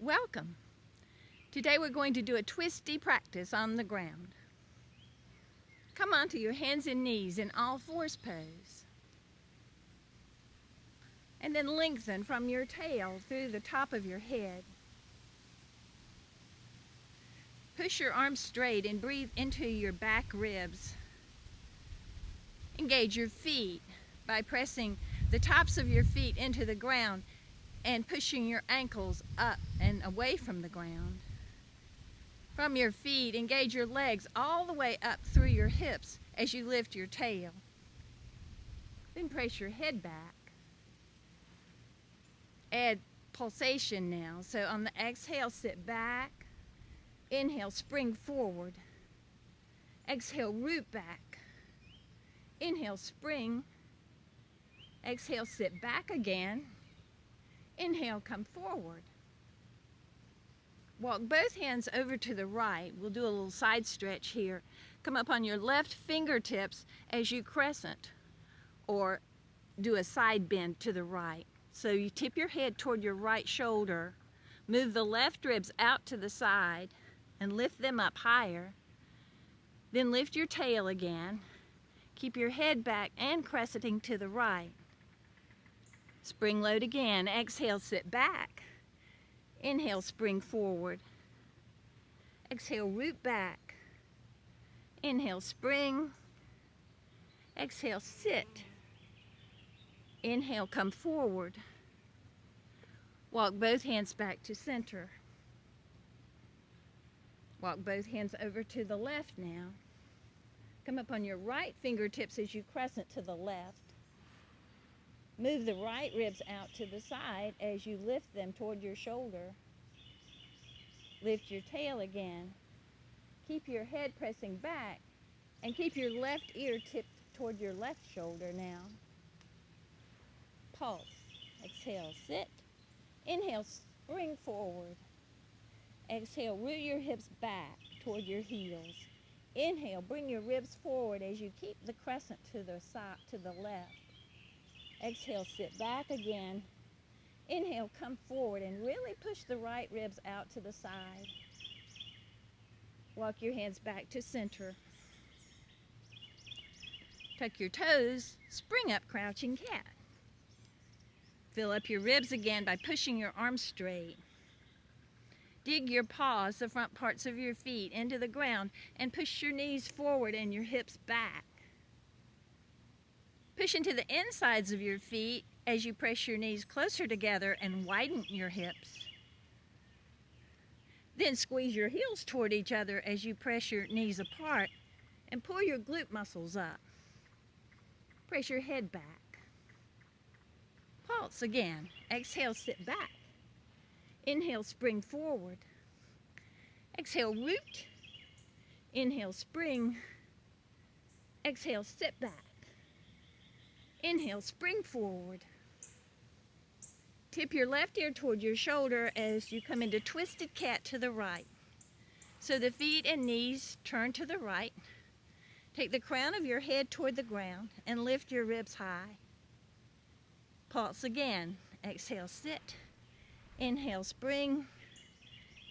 Welcome. Today we're going to do a twisty practice on the ground. Come onto your hands and knees in all fours pose. And then lengthen from your tail through the top of your head. Push your arms straight and breathe into your back ribs. Engage your feet by pressing the tops of your feet into the ground and pushing your ankles up and away from the ground. From your feet, engage your legs all the way up through your hips as you lift your tail. Then press your head back. Add pulsation now. So on the exhale, sit back. Inhale, spring forward. Exhale, root back. Inhale, spring. Exhale, sit back again. Inhale, come forward. Walk both hands over to the right. We'll do a little side stretch here. Come up on your left fingertips as you crescent or do a side bend to the right. So you tip your head toward your right shoulder, move the left ribs out to the side and lift them up higher. Then lift your tail again. Keep your head back and crescenting to the right. Spring load again. Exhale, sit back. Inhale, spring forward. Exhale, root back. Inhale, spring. Exhale, sit. Inhale, come forward. Walk both hands back to center. Walk both hands over to the left now. Come up on your right fingertips as you crescent to the left. Move the right ribs out to the side as you lift them toward your shoulder. Lift your tail again. Keep your head pressing back and keep your left ear tipped toward your left shoulder now. Pulse. Exhale, sit. Inhale, spring forward. Exhale, root your hips back toward your heels. Inhale, bring your ribs forward as you keep the crescent to the side, to the left. Exhale, sit back again. Inhale, come forward and really push the right ribs out to the side. Walk your hands back to center. Tuck your toes, spring up, crouching cat. Fill up your ribs again by pushing your arms straight. Dig your paws, the front parts of your feet, into the ground and push your knees forward and your hips back. Push into the insides of your feet as you press your knees closer together and widen your hips. Then squeeze your heels toward each other as you press your knees apart and pull your glute muscles up. Press your head back. Pulse again. Exhale, sit back. Inhale, spring forward. Exhale, root. Inhale, spring. Exhale, sit back. Inhale, spring forward. Tip your left ear toward your shoulder as you come into twisted cat to the right. So the feet and knees turn to the right. Take the crown of your head toward the ground and lift your ribs high. Pulse again. Exhale, sit. Inhale, spring.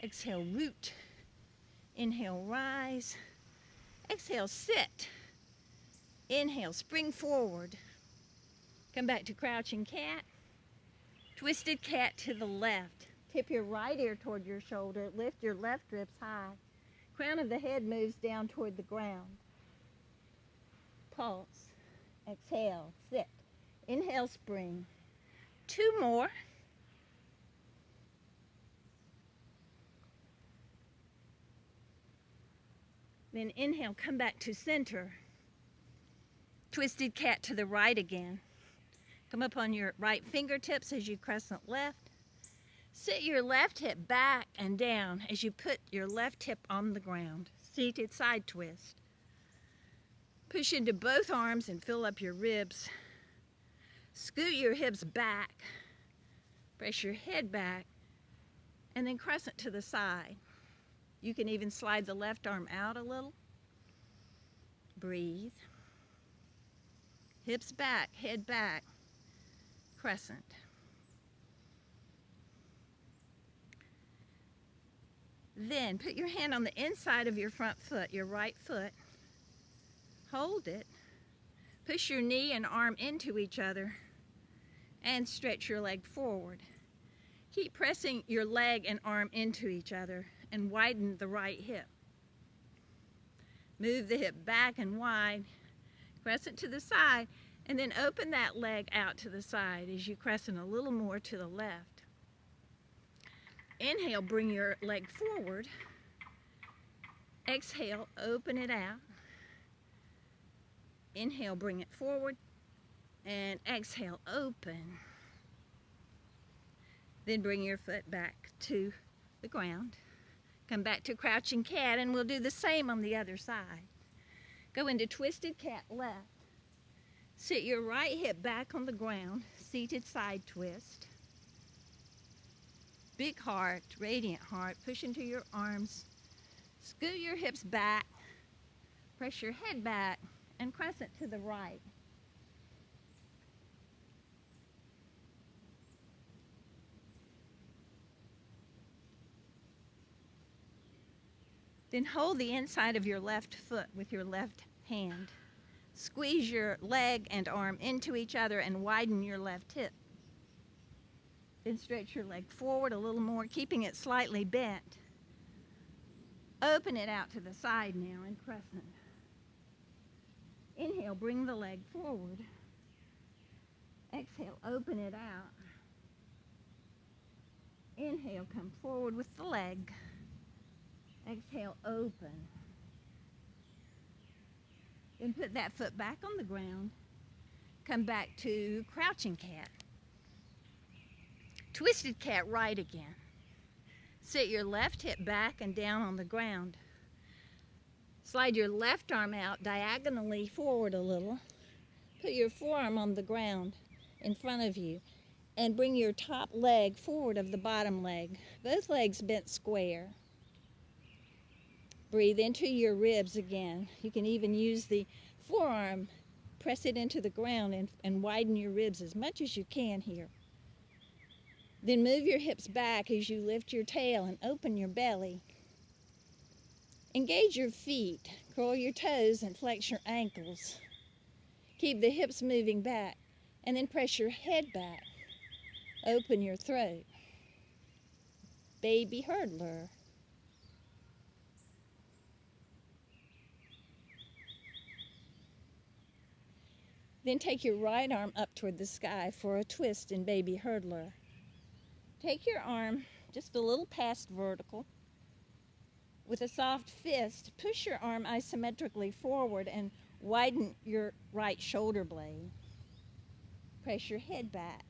Exhale, root. Inhale, rise. Exhale, sit. Inhale, spring forward. Come back to crouching cat. Twisted cat to the left. Tip your right ear toward your shoulder. Lift your left ribs high. Crown of the head moves down toward the ground. Pulse. Exhale. Sit. Inhale, spring. 2 more. Then inhale, come back to center. Twisted cat to the right again. Come up on your right fingertips as you crescent left. Sit your left hip back and down as you put your left hip on the ground. Seated side twist. Push into both arms and fill up your ribs. Scoot your hips back. Press your head back and then crescent to the side. You can even slide the left arm out a little. Breathe. Hips back, head back. Crescent. Then put your hand on the inside of your front foot, your right foot. Hold it. Push your knee and arm into each other and stretch your leg forward. Keep pressing your leg and arm into each other and widen the right hip. Move the hip back and wide, crescent to the side, and then open that leg out to the side as you crescent a little more to the left. Inhale, bring your leg forward. Exhale, open it out. Inhale, bring it forward, and exhale, open. Then bring your foot back to the ground. Come back to crouching cat, and we'll do the same on the other side. Go into twisted cat left. Sit your right hip back on the ground, seated side twist. Big heart, radiant heart, push into your arms. Scoot your hips back, press your head back, and crescent to the right. Then hold the inside of your left foot with your left hand. Squeeze your leg and arm into each other and widen your left hip. Then stretch your leg forward a little more, keeping it slightly bent. Open it out to the side now and crescent. Inhale, bring the leg forward. Exhale, open it out. Inhale, come forward with the leg. Exhale, open. Then put that foot back on the ground. Come back to crouching cat. Twisted cat right again. Sit your left hip back and down on the ground. Slide your left arm out diagonally forward a little. Put your forearm on the ground in front of you and bring your top leg forward of the bottom leg. Both legs bent square. Breathe into your ribs again. You can even use the forearm, press it into the ground and widen your ribs as much as you can here. Then move your hips back as you lift your tail and open your belly. Engage your feet, curl your toes and flex your ankles. Keep the hips moving back and then press your head back. Open your throat. Baby hurdler. Then take your right arm up toward the sky for a twist in baby hurdler. Take your arm just a little past vertical. With a soft fist, push your arm isometrically forward and widen your right shoulder blade. Press your head back.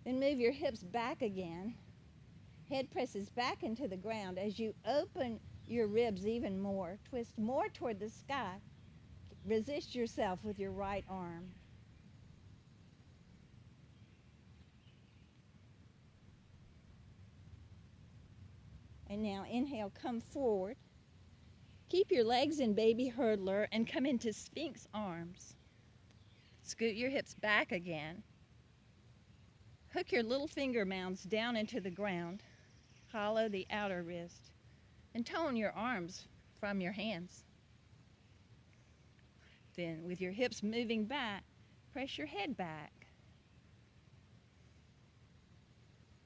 Then move your hips back again. Head presses back into the ground as you open your ribs even more. Twist more toward the sky. Resist yourself with your right arm. And now inhale, come forward. Keep your legs in baby hurdler and come into Sphinx arms. Scoot your hips back again. Hook your little finger mounds down into the ground. Hollow the outer wrist and tone your arms from your hands. Then with your hips moving back, press your head back.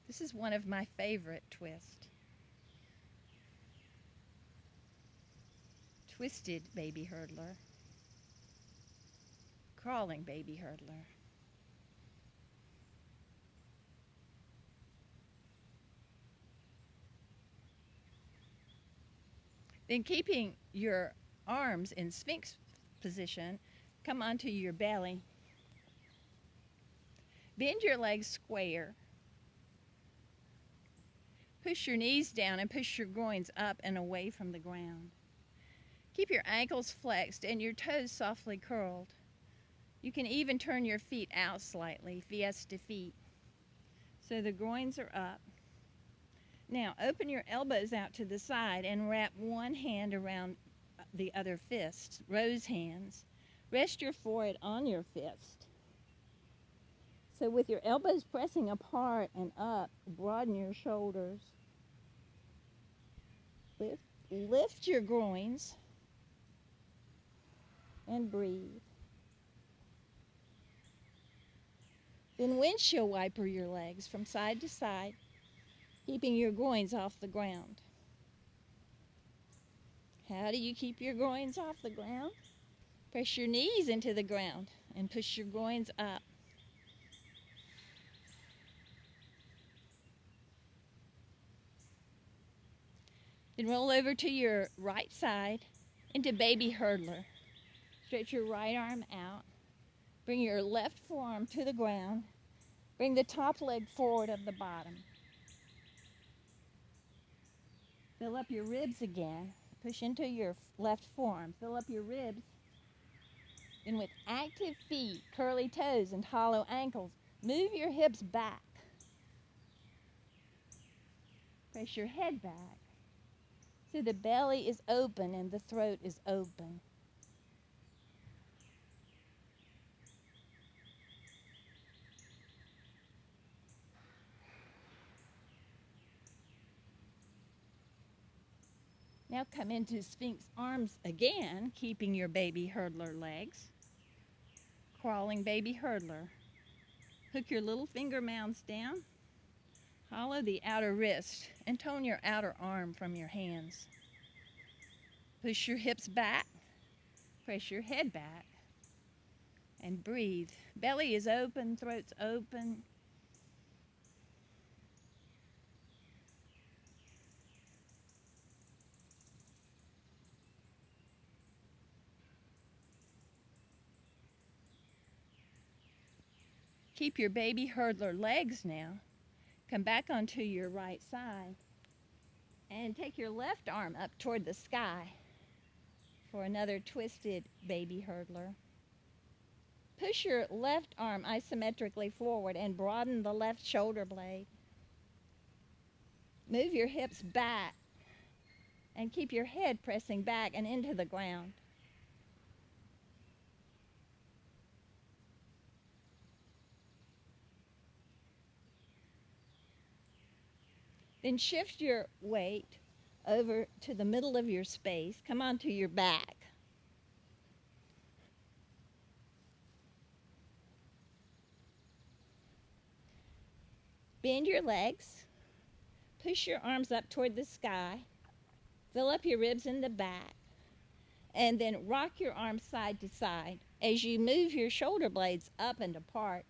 This is one of my favorite twists. Twisted baby hurdler. Crawling baby hurdler. Then keeping your arms in Sphinx position, come onto your belly. Bend your legs square. Push your knees down and push your groins up and away from the ground. Keep your ankles flexed and your toes softly curled. You can even turn your feet out slightly, fiesta feet. So the groins are up. Now open your elbows out to the side and wrap one hand around the other fist, rose hands. Rest your forehead on your fist. So with your elbows pressing apart and up, broaden your shoulders. Lift your groins and breathe. Then windshield wiper your legs from side to side, keeping your groins off the ground. How do you keep your groins off the ground? Press your knees into the ground and push your groins up. Then roll over to your right side into baby hurdler. Stretch your right arm out. Bring your left forearm to the ground. Bring the top leg forward of the bottom. Fill up your ribs again. Push into your left forearm. Fill up your ribs. Then with active feet, curly toes, and hollow ankles, move your hips back. Press your head back so the belly is open and the throat is open. Now come into Sphinx arms again, keeping your baby hurdler legs. Crawling baby hurdler. Hook your little finger mounds down. Hollow the outer wrist and tone your outer arm from your hands. Push your hips back. Press your head back. And breathe. Belly is open, throat's open. Keep your baby hurdler legs now. Come back onto your right side and take your left arm up toward the sky for another twisted baby hurdler. Push your left arm isometrically forward and broaden the left shoulder blade. Move your hips back and keep your head pressing back and into the ground. Then shift your weight over to the middle of your space. Come onto your back. Bend your legs. Push your arms up toward the sky. Fill up your ribs in the back. And then rock your arms side to side as you move your shoulder blades up and apart.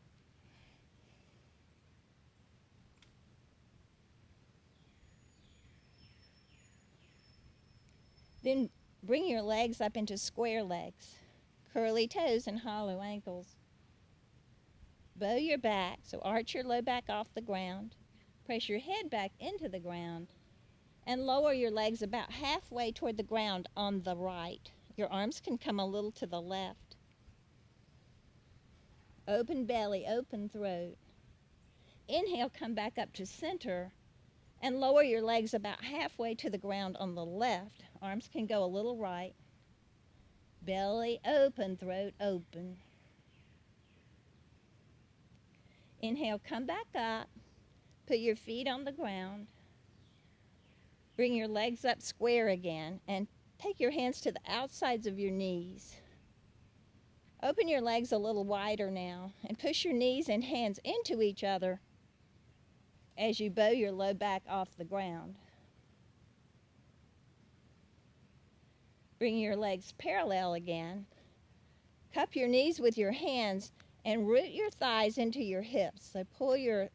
Then bring your legs up into square legs, curly toes and hollow ankles. Bow your back, so arch your low back off the ground. Press your head back into the ground and lower your legs about halfway toward the ground on the right. Your arms can come a little to the left. Open belly, open throat. Inhale, come back up to center and lower your legs about halfway to the ground on the left. Arms can go a little right. Belly open, throat open. Inhale, come back up. Put your feet on the ground. Bring your legs up square again and take your hands to the outsides of your knees. Open your legs a little wider now and push your knees and hands into each other as you bow your low back off the ground. Bring your legs parallel again. Cup your knees with your hands and root your thighs into your hips. So pull your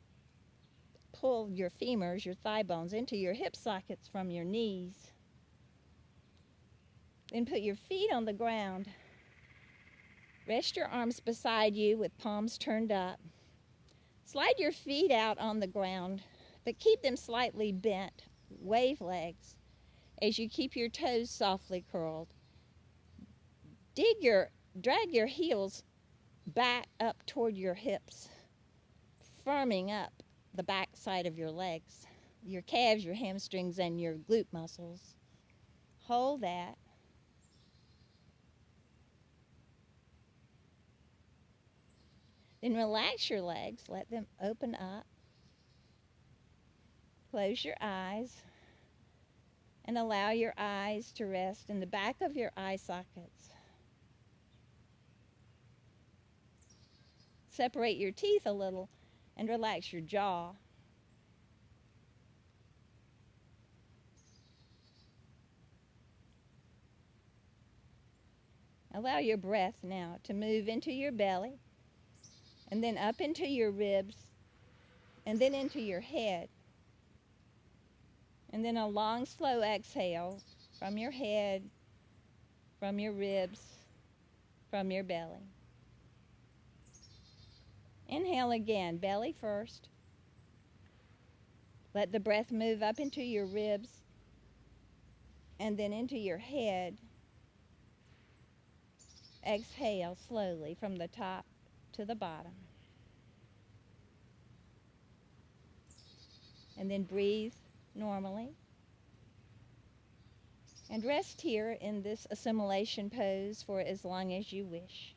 femurs, your thigh bones, into your hip sockets from your knees. Then put your feet on the ground. Rest your arms beside you with palms turned up. Slide your feet out on the ground, but keep them slightly bent, wave legs, as you keep your toes softly curled. Drag your heels back up toward your hips, firming up the back side of your legs, your calves, your hamstrings, and your glute muscles. Hold that. Then relax your legs, let them open up. Close your eyes And allow your eyes to rest in the back of your eye sockets. Separate your teeth a little and relax your jaw. Allow your breath now to move into your belly and then up into your ribs and then into your head. And then a long, slow exhale from your head, from your ribs, from your belly. Inhale again, belly first. Let the breath move up into your ribs and then into your head. Exhale slowly from the top to the bottom. And then breathe normally. And rest here in this assimilation pose for as long as you wish.